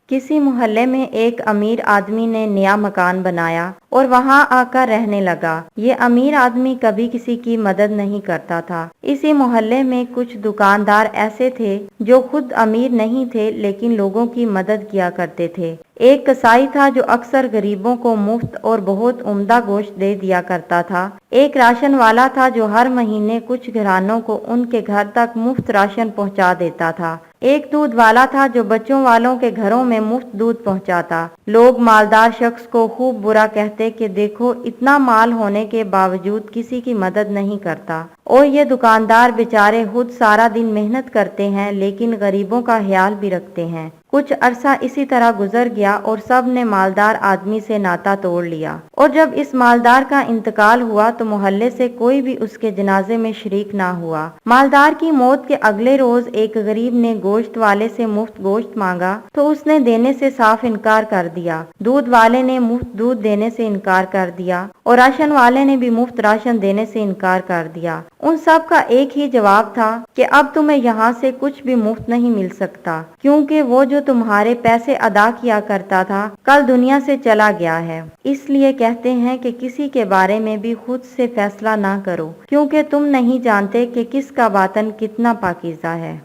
کسی محلے میں ایک امیر آدمی نے نیا مکان بنایا اور وہاں آ کر رہنے لگا۔ یہ امیر آدمی کبھی کسی کی مدد نہیں کرتا تھا۔ اسی محلے میں کچھ دکاندار ایسے تھے جو خود امیر نہیں تھے لیکن لوگوں کی مدد کیا کرتے تھے۔ ایک کسائی تھا جو اکثر غریبوں کو مفت اور بہت عمدہ گوشت دے دیا کرتا تھا۔ ایک راشن والا تھا جو ہر مہینے کچھ گھرانوں کو ان کے گھر تک مفت راشن پہنچا دیتا تھا۔ ایک دودھ والا تھا جو بچوں والوں کے گھروں میں مفت دودھ پہنچاتا۔ لوگ مالدار شخص کو خوب برا کہتے کہ دیکھو اتنا مال ہونے کے باوجود کسی کی مدد نہیں کرتا، اور یہ دکاندار بیچارے خود سارا دن محنت کرتے ہیں لیکن غریبوں کا خیال بھی رکھتے ہیں۔ کچھ عرصہ اسی طرح گزر گیا اور سب نے مالدار آدمی سے ناطا توڑ لیا، اور جب اس مالدار کا انتقال ہوا تو محلے سے کوئی بھی اس کے جنازے میں شریک نہ ہوا۔ مالدار کی موت کے اگلے روز ایک غریب نے گوشت والے سے مفت گوشت مانگا تو اس نے دینے سے صاف انکار کر دیا۔ دودھ والے نے مفت دودھ دینے سے انکار کر دیا اور راشن والے نے بھی مفت راشن دینے سے انکار کر دیا۔ ان سب کا ایک ہی جواب تھا کہ اب تمہیں یہاں سے کچھ بھی مفت نہیں مل سکتا، کیونکہ وہ جو تمہارے پیسے ادا کیا کرتا تھا کل دنیا سے چلا گیا ہے۔ اس لیے کہتے ہیں کہ کسی کے بارے میں بھی خود سے فیصلہ نہ کرو، کیونکہ تم نہیں جانتے کہ کس کا باطن کتنا پاکیزہ ہے۔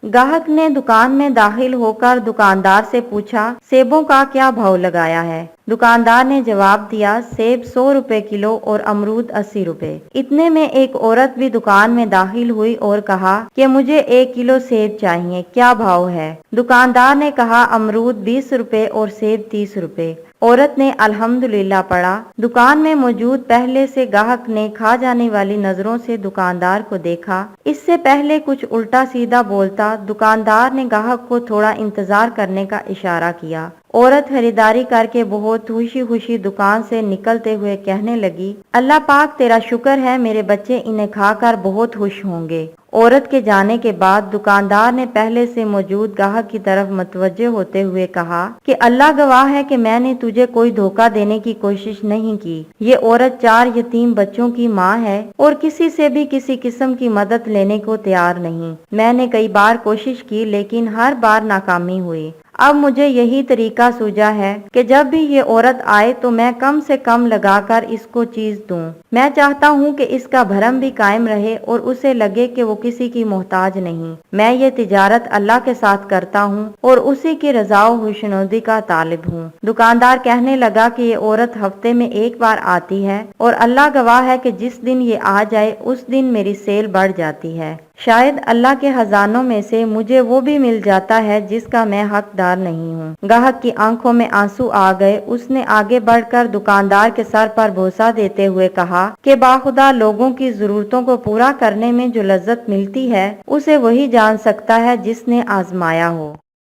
گاہک نے دکان میں داخل ہو کر دکاندار سے پوچھا، سیبوں کا کیا بھاؤ لگایا ہے؟ دکاندار نے جواب دیا، سیب 100 روپے کلو اور امرود 80 روپے۔ اتنے میں ایک عورت بھی دکان میں داخل ہوئی اور کہا کہ مجھے 1 کلو سیب چاہیے، کیا بھاؤ ہے؟ دکاندار نے کہا، امرود 20 روپے اور سیب 30 روپے۔ عورت نے الحمدللہ پڑھا۔ دکان میں موجود پہلے سے گاہک نے کھا جانے والی نظروں سے دکاندار کو دیکھا۔ اس سے پہلے کچھ الٹا سیدھا بولتا، دکاندار نے گاہک کو تھوڑا انتظار کرنے کا اشارہ کیا۔ عورت خریداری کر کے بہت خوشی خوشی دکان سے نکلتے ہوئے کہنے لگی، اللہ پاک تیرا شکر ہے، میرے بچے انہیں کھا کر بہت خوش ہوں گے۔ عورت کے جانے کے بعد دکاندار نے پہلے سے موجود گاہک کی طرف متوجہ ہوتے ہوئے کہا کہ اللہ گواہ ہے کہ میں نے تجھے کوئی دھوکہ دینے کی کوشش نہیں کی۔ یہ عورت 4 یتیم بچوں کی ماں ہے اور کسی سے بھی کسی قسم کی مدد لینے کو تیار نہیں۔ میں نے کئی بار کوشش کی لیکن ہر بار ناکامی ہوئی۔ اب مجھے یہی طریقہ سوجا ہے کہ جب بھی یہ عورت آئے تو میں کم سے کم لگا کر اس کو چیز دوں۔ میں چاہتا ہوں کہ اس کا بھرم بھی قائم رہے اور اسے لگے کہ وہ کسی کی محتاج نہیں۔ میں یہ تجارت اللہ کے ساتھ کرتا ہوں اور اسی کی رضا و خوشنودی کا طالب ہوں۔ دکاندار کہنے لگا کہ یہ عورت ہفتے میں 1 بار آتی ہے اور اللہ گواہ ہے کہ جس دن یہ آ جائے اس دن میری سیل بڑھ جاتی ہے۔ شاید اللہ کے خزانوں میں سے مجھے وہ بھی مل جاتا ہے جس کا میں حقدار نہیں ہوں۔ گاہک کی آنکھوں میں آنسو آ گئے۔ اس نے آگے بڑھ کر دکاندار کے سر پر بوسہ دیتے ہوئے کہا کہ باخدا لوگوں کی ضرورتوں کو پورا کرنے میں جو لذت ملتی ہے اسے وہی جان سکتا ہے جس نے آزمایا ہو۔